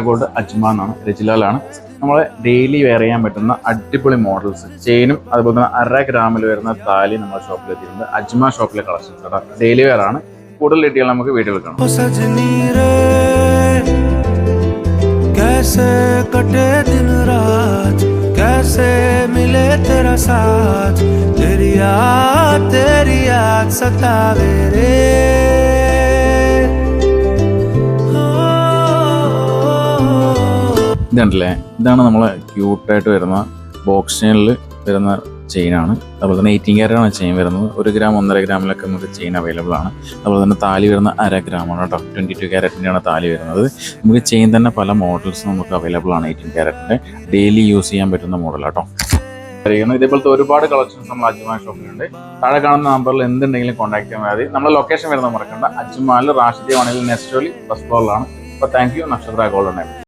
Gold അജ്മ എന്നാണ്, രജിലാലാണ്. നമ്മൾ daily wear ചെയ്യാൻ പറ്റുന്ന അടിപൊളി മോഡൽസ്, ചെയിനും അതുപോലെ തന്നെ 1.5 ഗ്രാമിൽ വരുന്ന താലി നമ്മുടെ ഷോപ്പിൽ എത്തിയിട്ടുണ്ട്. അജ്മ ഷോപ്പിലെ കളക്ഷൻസ് കേട്ടോ, ഡെയിലി വെയർ ആണ്. കൂടുതൽ ഡീറ്റെയിൽ നമുക്ക് വീഡിയോയിൽ കാണാം. ഇതുണ്ടല്ലേ, ഇതാണ് നമ്മളെ ക്യൂട്ടായിട്ട് വരുന്ന ബോക്സ് ചെയിനിൽ വരുന്ന ചെയിനാണ്. അതുപോലെ തന്നെ 18 ക്യാരറ്റാണ് ചെയിൻ വരുന്നത്. 1 ഗ്രാം 1.5 ഗ്രാമിലൊക്കെ നമുക്ക് ചെയിൻ അവൈലബിൾ ആണ്. അതുപോലെ തന്നെ താലി വരുന്ന 1/2 ഗ്രാമാണ് കേട്ടോ. 22 ക്യാരറ്റിൻ്റെയാണ് താലി വരുന്നത്. നമുക്ക് ചെയിൻ തന്നെ പല മോഡൽസ് നമുക്ക് അവൈലബിൾ ആണ്. 18 ക്യാരറ്റിൻ്റെ ഡെയിലി യൂസ് ചെയ്യാൻ പറ്റുന്ന മോഡലാട്ടോ. ഇതേപോലത്തെ ഒരുപാട് കളക്ഷൻസ് നമ്മൾ അജ്മ ഷോപ്പിലുണ്ട്. താഴെ കാണുന്ന നമ്പറിൽ എന്തുണ്ടെങ്കിലും കോൺടാക്ട് ചെയ്യാൻ മതി. നമ്മളെ ലൊക്കേഷൻ വരുന്നത് മറക്കണ്ട, അജ്മാലിൽ റാഷിദി വണിൽ നെസ്റ്റോലി ഫസ്റ്റ് ഫ്ലോറിലാണ്. അപ്പോൾ താങ്ക് യു. നക്ഷത്ര ഗോൾഡ്.